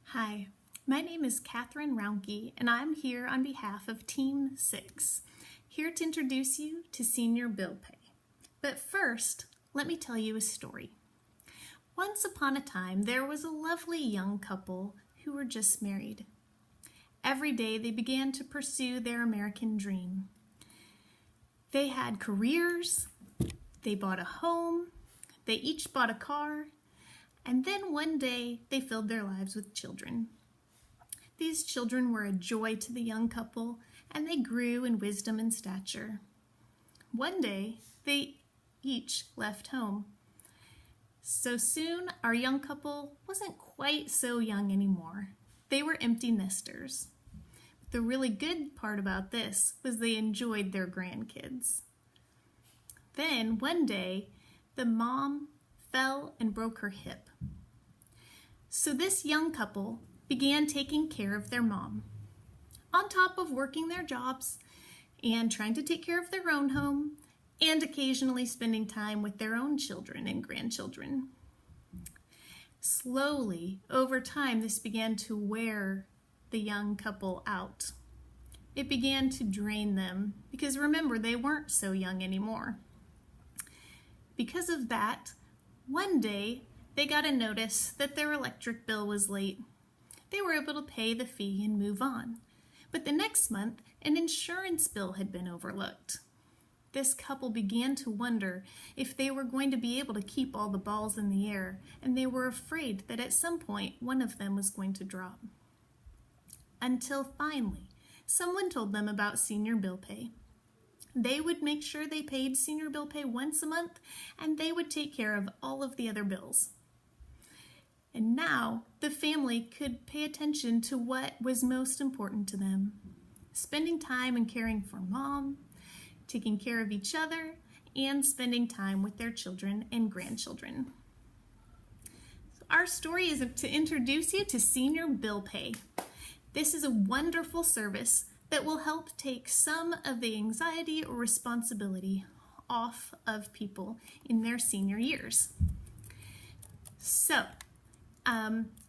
Hi, my name is Catherine Rounke, and I'm here on behalf of Team 6, here to introduce you to senior bill pay. But first, let me tell you a story. Once upon a time, there was a lovely young couple who were just married. Every day, they began to pursue their American dream. They had careers, they bought a home, they each bought a car, and then one day they filled their lives with children. These children were a joy to the young couple, and they grew in wisdom and stature. One day they each left home. So soon our young couple wasn't quite so young anymore. They were empty nesters. The really good part about this was they enjoyed their grandkids. Then one day the mom fell and broke her hip. So this young couple began taking care of their mom, on top of working their jobs and trying to take care of their own home and occasionally spending time with their own children and grandchildren. Slowly, over time, this began to wear the young couple out. It began to drain them because remember, they weren't so young anymore. Because of that, one day, they got a notice that their electric bill was late. They were able to pay the fee and move on. But the next month, an insurance bill had been overlooked. This couple began to wonder if they were going to be able to keep all the balls in the air, and they were afraid that at some point one of them was going to drop. Until finally, someone told them about senior bill pay. They would make sure they paid senior bill pay once a month, and they would take care of all of the other bills. And now the family could pay attention to what was most important to them, spending time and caring for mom, taking care of each other, and spending time with their children and grandchildren. So our story is to introduce you to senior bill pay. This is a wonderful service that will help take some of the anxiety or responsibility off of people in their senior years. So,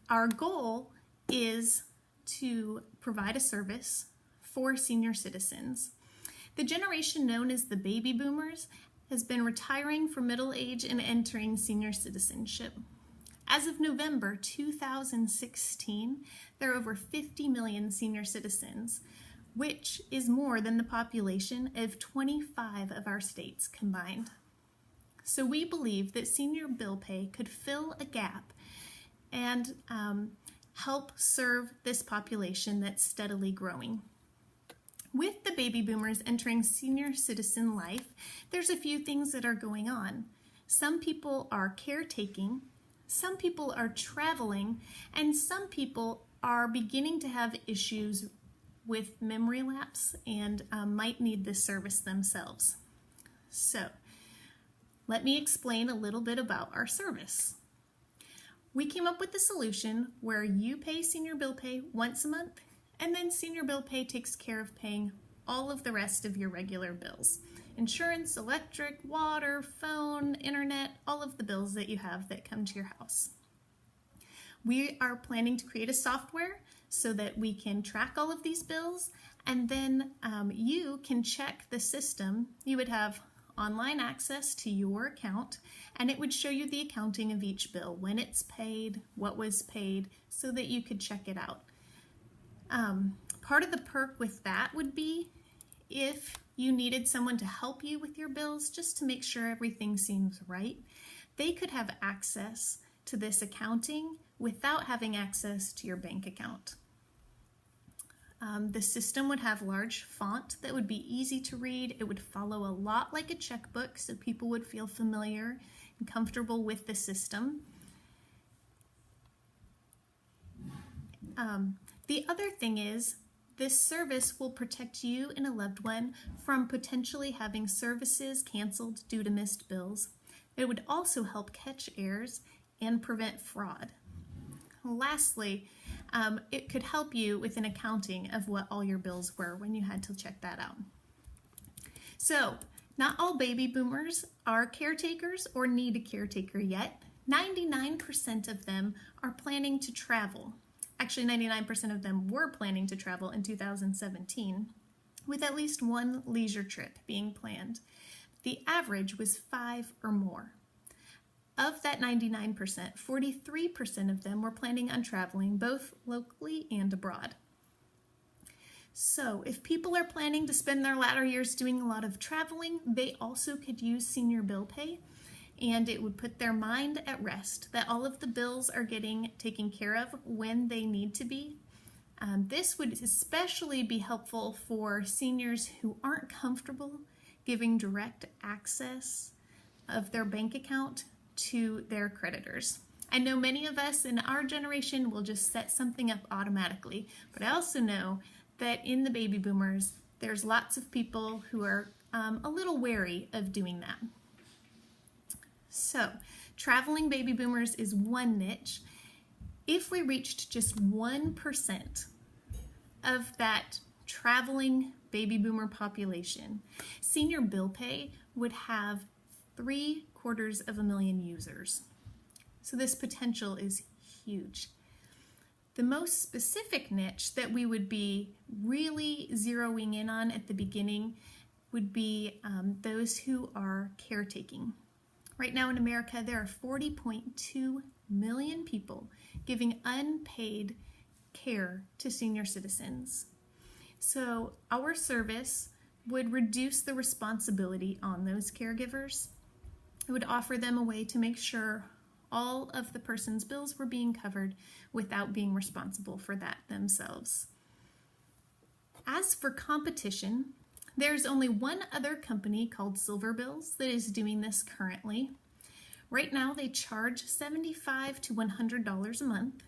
our goal is to provide a service for senior citizens. The generation known as the baby boomers has been retiring from middle age and entering senior citizenship. As of November 2016, there are over 50 million senior citizens, which is more than the population of 25 of our states combined. So we believe that senior bill pay could fill a gap and help serve this population that's steadily growing. With the baby boomers entering senior citizen life, there's a few things that are going on. Some people are caretaking, some people are traveling, and some people are beginning to have issues with memory lapse and might need this service themselves. So, let me explain a little bit about our service. We came up with a solution where you pay senior bill pay once a month, and then senior bill pay takes care of paying all of the rest of your regular bills. Insurance, electric, water, phone, internet, all of the bills that you have that come to your house. We are planning to create a software so that we can track all of these bills, and then you can check the system. You would have online access to your account, and it would show you the accounting of each bill, when it's paid, what was paid, so that you could check it out. Part of the perk with that would be if you needed someone to help you with your bills, just to make sure everything seems right, they could have access to this accounting without having access to your bank account. The system would have large font that would be easy to read. It would follow a lot like a checkbook, so people would feel familiar and comfortable with the system. The other thing is, this service will protect you and a loved one from potentially having services canceled due to missed bills. It would also help catch errors and prevent fraud. Lastly, it could help you with an accounting of what all your bills were when you had to check that out. So, not all baby boomers are caretakers or need a caretaker yet. 99% of them are planning to travel. Actually, 99% of them were planning to travel in 2017, with at least one leisure trip being planned. The average was 5 or more. Of that 99%, 43% of them were planning on traveling both locally and abroad. So if people are planning to spend their latter years doing a lot of traveling, they also could use senior bill pay, and it would put their mind at rest that all of the bills are getting taken care of when they need to be. This would especially be helpful for seniors who aren't comfortable giving direct access of their bank account to their creditors. I know many of us in our generation will just set something up automatically, but I also know that in the baby boomers, there's lots of people who are a little wary of doing that. So, traveling baby boomers is one niche. If we reached just 1% of that traveling baby boomer population, senior bill pay would have 750,000 users. So this potential is huge. The most specific niche that we would be really zeroing in on at the beginning would be those who are caretaking. Right now in America, there are 40.2 million people giving unpaid care to senior citizens. So our service would reduce the responsibility on those caregivers. It would offer them a way to make sure all of the person's bills were being covered without being responsible for that themselves. As for competition, there's only one other company called SilverBills that is doing this currently. Right now they charge $75 to $100 a month.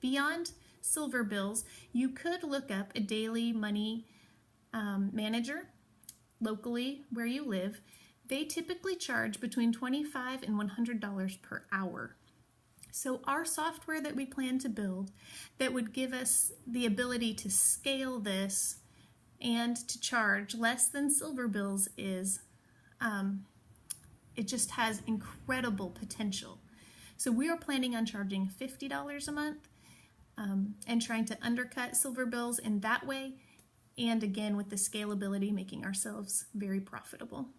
Beyond SilverBills, you could look up a daily money manager locally where you live. They typically charge between $25 and $100 per hour. So our software that we plan to build that would give us the ability to scale this and to charge less than SilverBills is, it just has incredible potential. So we are planning on charging $50 a month and trying to undercut SilverBills in that way, and again with the scalability, making ourselves very profitable.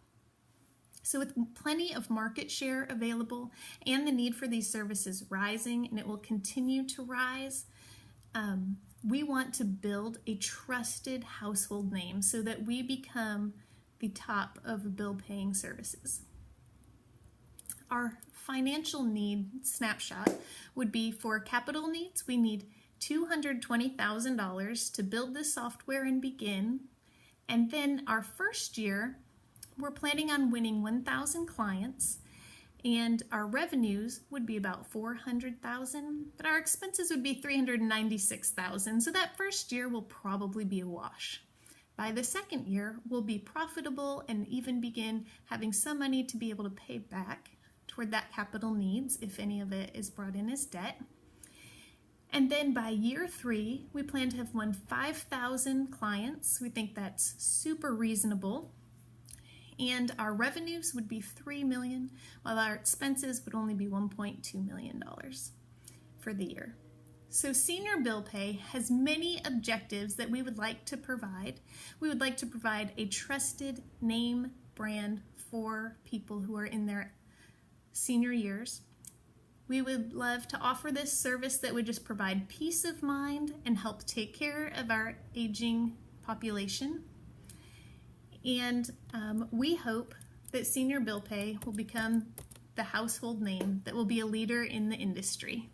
So with plenty of market share available and the need for these services rising, and it will continue to rise, we want to build a trusted household name so that we become the top of bill paying services. Our financial need snapshot would be for capital needs. We need $220,000 to build this software and begin. And then our first year, we're planning on winning 1,000 clients, and our revenues would be about $400,000, but our expenses would be $396,000. So that first year will probably be a wash. By the second year, we'll be profitable and even begin having some money to be able to pay back toward that capital needs if any of it is brought in as debt. And then by year 3, we plan to have won 5,000 clients. We think that's super reasonable. And our revenues would be $3 million, while our expenses would only be $1.2 million for the year. So senior bill pay has many objectives that we would like to provide. We would like to provide a trusted name brand for people who are in their senior years. We would love to offer this service that would just provide peace of mind and help take care of our aging population. And we hope that senior bill pay will become the household name that will be a leader in the industry.